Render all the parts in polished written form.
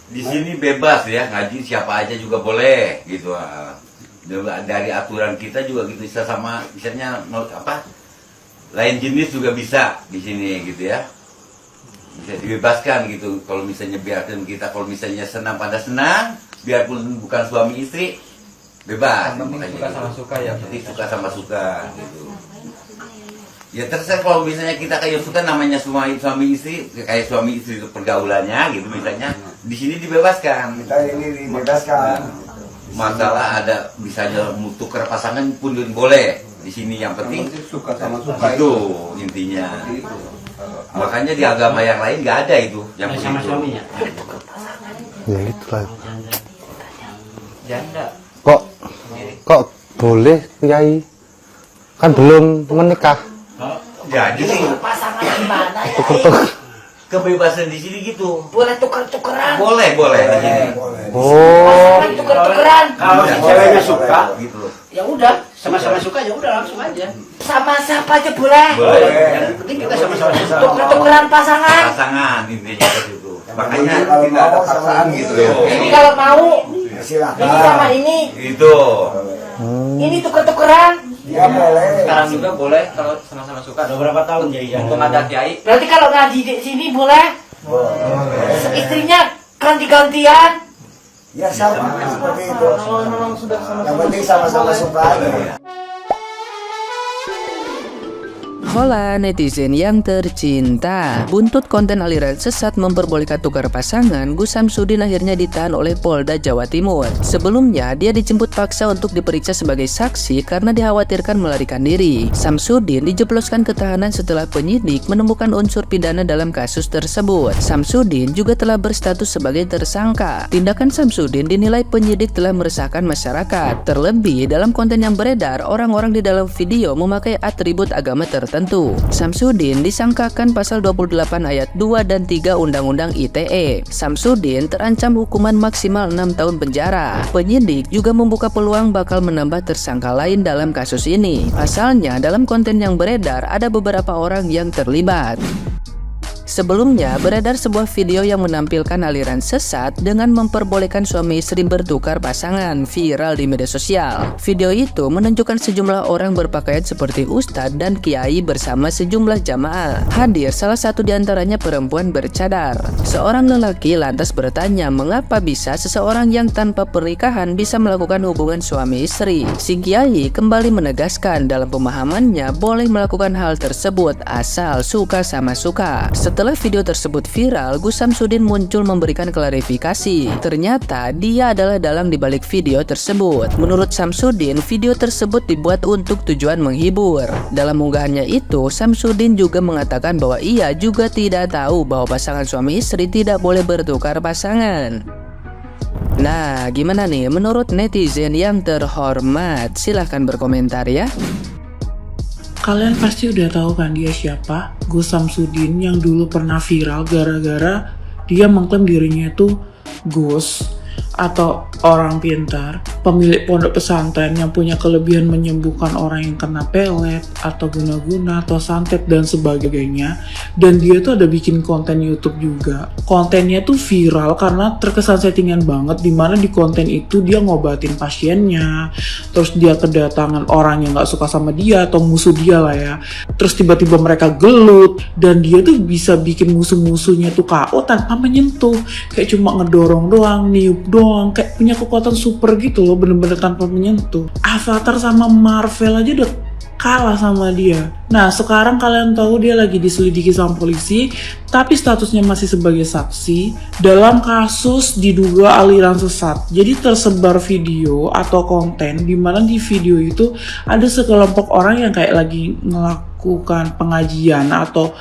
Di sini bebas ya, ngaji siapa aja juga boleh gitu. Dari aturan kita juga gitu, bisa sama misalnya lain jenis juga bisa di sini gitu ya. Bisa dibebaskan gitu. Kalau misalnya biarkan kita, kalau misalnya senang pada senang, biarpun bukan suami istri, bebas. Suka sama suka ya. Jadi suka sama suka gitu. Ya terserah, kalau misalnya kita kayak suka namanya suami istri, kayak suami istri itu pergaulannya gitu misalnya, di sini dibebaskan. Kita ini dibebaskan. Masalah ada misalnya tukar pasangan pun boleh di sini, yang penting Suka sama suka itu intinya. Makanya di agama yang lain nggak ada itu yang Sama begitu. suaminya. Ya itulah. Janda. Kok boleh Kiai? Kan belum menikah. Jadi Pasangan gimana ya? kebebasan di sini gitu. Boleh tuker-tukeran. Boleh di sini. Oh, Pasangan tuker-tukeran. Kalau si ceweknya suka, Gitu loh. Ya udah, sama-sama suka ya udah langsung aja. sama siapa aja boleh. Boleh. Yang penting kita sama-sama suka. Tuker-tukeran pasangan. Pasangan intinya gitu. Makanya Kalau tidak ada mau paksaan sama gitu ini. loh. Ini kalau mau, Silakan. ini sama ini. Itu. Ini tuker-tukeran. Ya boleh. Sekarang juga boleh kalau sama-sama suka. Udah berapa tahun jadi janda? Untung ada kiai. Berarti kalau ngaji di sini boleh. Istrinya ganti-gantian. Ya sama seperti itu. Yang penting sama-sama suka aja. Hola netizen yang tercinta. Buntut konten aliran sesat memperbolehkan tukar pasangan, Gus Samsudin akhirnya ditahan oleh Polda Jawa Timur. Sebelumnya dia dijemput paksa untuk diperiksa sebagai saksi karena dikhawatirkan melarikan diri. Samsudin dijebloskan ke tahanan setelah penyidik menemukan unsur pidana dalam kasus tersebut. Samsudin juga telah berstatus sebagai tersangka. Tindakan Samsudin dinilai penyidik telah meresahkan masyarakat. Terlebih dalam konten yang beredar, orang-orang di dalam video memakai atribut agama tertentu. Samsudin disangkakan pasal 28 ayat 2 dan 3 Undang-Undang ITE. Samsudin terancam hukuman maksimal 6 tahun penjara. Penyidik juga membuka peluang bakal menambah tersangka lain dalam kasus ini. Pasalnya dalam konten yang beredar ada beberapa orang yang terlibat. Sebelumnya beredar sebuah video yang menampilkan aliran sesat dengan memperbolehkan suami istri bertukar pasangan viral di media sosial. Video itu menunjukkan sejumlah orang berpakaian seperti ustadz dan kiai bersama sejumlah jamaah. Hadir salah satu diantaranya perempuan bercadar. Seorang lelaki lantas bertanya mengapa bisa seseorang yang tanpa pernikahan bisa melakukan hubungan suami istri. Si kiai kembali menegaskan dalam pemahamannya boleh melakukan hal tersebut asal suka sama suka. Setelah video tersebut viral, Gus Samsudin muncul memberikan klarifikasi. Ternyata dia adalah dalang dibalik video tersebut. Menurut Samsudin, video tersebut dibuat untuk tujuan menghibur. Dalam unggahannya itu, Samsudin juga mengatakan bahwa ia juga tidak tahu bahwa pasangan suami istri tidak boleh bertukar pasangan. Nah, gimana nih menurut netizen yang terhormat? Silahkan berkomentar ya. Kalian pasti udah tahu kan dia siapa? Gus Samsudin yang dulu pernah viral gara-gara dia mengklaim dirinya itu Gus atau orang pintar, pemilik pondok pesantren yang punya kelebihan menyembuhkan orang yang kena pelet atau guna-guna atau santet dan sebagainya. Dan dia tuh ada bikin konten YouTube juga. Kontennya tuh viral karena terkesan settingan banget, dimana di konten itu dia ngobatin pasiennya, terus dia kedatangan orang yang gak suka sama dia atau musuh dia lah ya, terus tiba-tiba mereka gelut dan dia tuh bisa bikin musuh-musuhnya tuh KO tanpa menyentuh, kayak cuma ngedorong doang, niup doang, kayak punya kekuatan super gitu loh, bener-bener tanpa menyentuh. Avatar sama Marvel aja udah kalah sama dia. Nah, sekarang kalian tahu dia lagi diselidiki sama polisi, tapi statusnya masih sebagai saksi dalam kasus diduga aliran sesat. Jadi tersebar video atau konten di mana di video itu ada sekelompok orang yang kayak lagi melakukan pengajian atau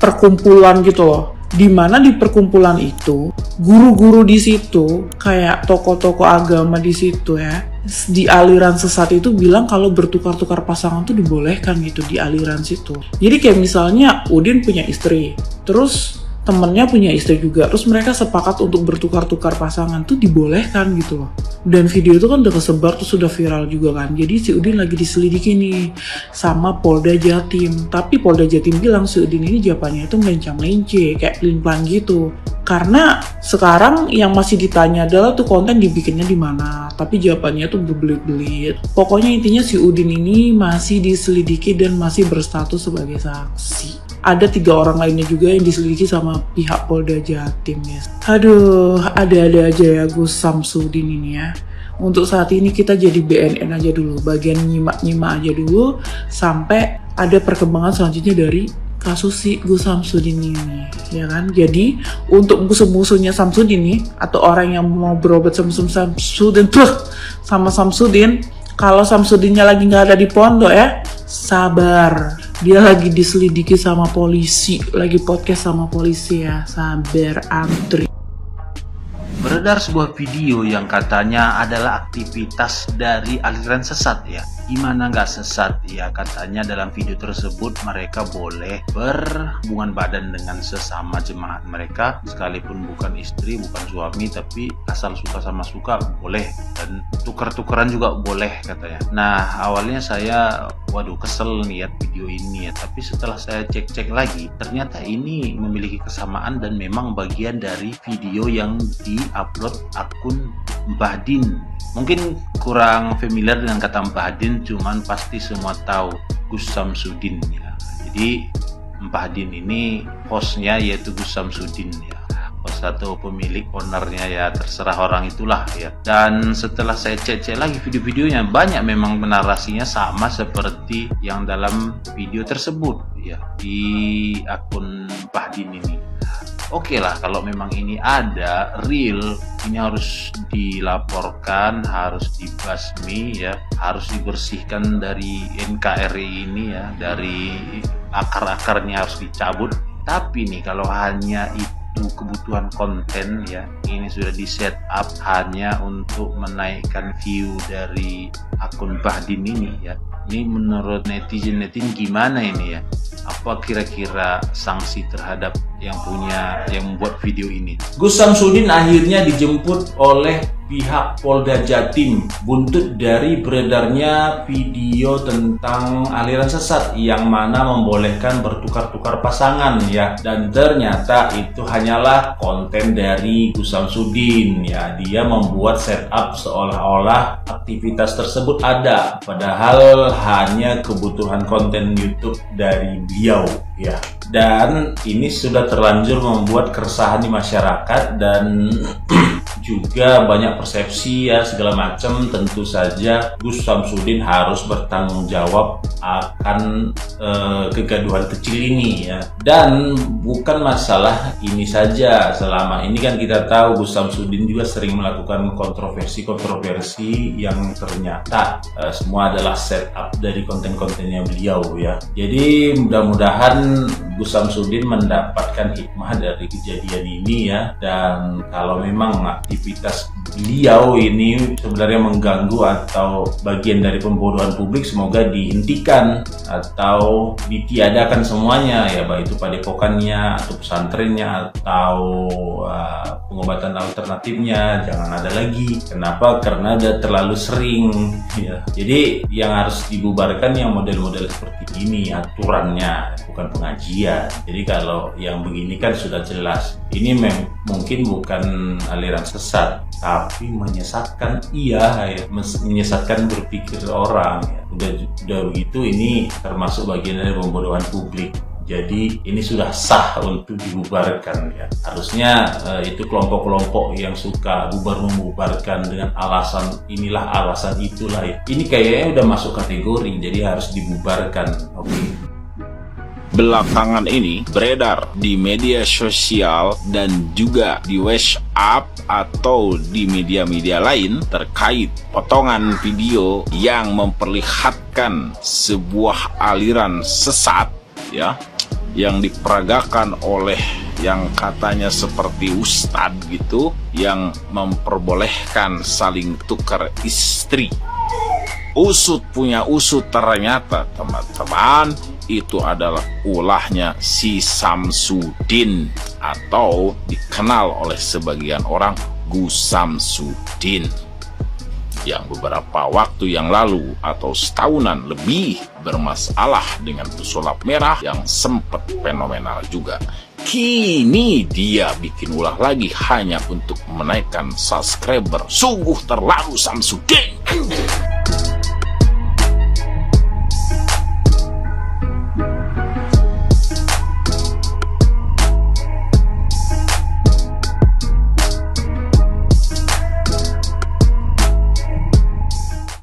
perkumpulan gitu loh. Di mana di perkumpulan itu guru-guru di situ kayak tokoh-tokoh agama di situ ya, di aliran sesat itu bilang kalau bertukar-tukar pasangan tuh dibolehkan gitu di aliran situ. Jadi kayak misalnya Udin punya istri, terus temennya punya istri juga, terus mereka sepakat untuk bertukar-tukar pasangan tuh dibolehkan gitu loh. Dan video itu kan udah kesebar, terus sudah viral juga kan. Jadi si Udin lagi diselidiki nih sama Polda Jatim. Tapi Polda Jatim bilang si Udin ini jawabannya itu melencang-lence, kayak pelin-pelan gitu. Karena sekarang yang masih ditanya adalah tuh konten dibikinnya di mana, tapi jawabannya tuh berbelit-belit. Pokoknya intinya si Udin ini masih diselidiki dan masih berstatus sebagai saksi. Ada 3 orang lainnya juga yang diselidiki sama pihak Polda Jatim ya. Aduh, ada-ada aja ya Gus Samsudin ini ya. Untuk saat ini kita jadi BNN aja dulu, bagian nyimak-nyimak aja dulu sampai ada perkembangan selanjutnya dari kasus si Gus Samsudin ini, ya kan? Jadi untuk musuh-musuhnya Samsudin nih, atau orang yang mau berobat sama Samsudin, kalau Samsudinnya lagi nggak ada di pondok ya, sabar. Dia lagi diselidiki sama polisi, lagi podcast sama polisi ya, sabar, antri. Beredar sebuah video yang katanya adalah aktivitas dari aliran sesat ya. Gimana nggak sesat ya, katanya dalam video tersebut mereka boleh berhubungan badan dengan sesama jemaat mereka, sekalipun bukan istri, bukan suami, tapi asal suka sama suka boleh, dan tuker-tukeran juga boleh katanya. Nah awalnya saya kesel lihat video ini ya, tapi setelah saya cek-cek lagi ternyata ini memiliki kesamaan dan memang bagian dari video yang di-upload akun Mbah Din. Mungkin kurang familiar dengan kata Mbah Din, cuman pasti semua tahu Gus Samsudin ya. Jadi Mbah Din ini hostnya yaitu Gus Samsudin ya, host atau pemilik, ownernya ya, terserah orang itulah ya. Dan setelah saya cek lagi video-videonya, banyak memang narasinya sama seperti yang dalam video tersebut ya di akun Mbah Din ini. Oke lah, kalau memang ini ada real, ini harus dilaporkan, harus dibasmi ya, harus dibersihkan dari NKRI ini ya, dari akar-akarnya harus dicabut. Tapi nih kalau hanya itu kebutuhan konten ya, ini sudah di set up hanya untuk menaikkan view dari akun Mbah Din ini ya. Ini menurut netizen gimana ini ya? Apa kira-kira sanksi terhadap yang membuat video ini? Gus Samsudin akhirnya dijemput oleh pihak Polda Jatim buntut dari beredarnya video tentang aliran sesat yang mana membolehkan bertukar-tukar pasangan ya, dan ternyata itu hanyalah konten dari Gus Samsudin ya. Dia membuat setup seolah-olah aktivitas tersebut ada, padahal hanya kebutuhan konten YouTube dari beliau ya. Dan ini sudah terlanjur membuat keresahan di masyarakat dan juga banyak persepsi ya segala macam. Tentu saja Gus Samsudin harus bertanggung jawab akan kegaduhan kecil ini ya. Dan bukan masalah ini saja, selama ini kan kita tahu Gus Samsudin juga sering melakukan kontroversi yang ternyata semua adalah setup dari konten-kontennya beliau ya. Jadi mudah-mudahan Gus Samsudin mendapatkan hikmah dari kejadian ini ya. Dan kalau memang aktivitas beliau ini sebenarnya mengganggu atau bagian dari pembodohan publik, semoga dihentikan atau ditiadakan semuanya ya, baik itu padepokannya atau pesantrennya atau pengobatan alternatifnya jangan ada lagi. Kenapa? Karena udah terlalu sering ya. Jadi yang harus dibubarkan yang model-model seperti ini, aturannya, bukan pengajian. Jadi kalau yang begini kan sudah jelas ini mungkin bukan aliran sesat, tapi menyesatkan ya, menyesatkan berpikir orang ya. Udah begitu ini termasuk bagian dari pembodohan publik. Jadi ini sudah sah untuk dibubarkan ya. Harusnya itu kelompok-kelompok yang suka membubarkan dengan alasan inilah alasan itulah ya. Ini kayaknya udah masuk kategori, jadi harus dibubarkan. Oke. Belakangan ini beredar di media sosial dan juga di WhatsApp atau di media-media lain terkait potongan video yang memperlihatkan sebuah aliran sesat ya, yang diperagakan oleh yang katanya seperti ustadz gitu, yang memperbolehkan saling tukar istri. Usut punya usut, ternyata teman-teman itu adalah ulahnya si Samsudin atau dikenal oleh sebagian orang Gus Samsudin, yang beberapa waktu yang lalu atau setahunan lebih bermasalah dengan pesulap merah yang sempat fenomenal juga. Kini dia bikin ulah lagi hanya untuk menaikkan subscriber. Sungguh terlalu Samsudin.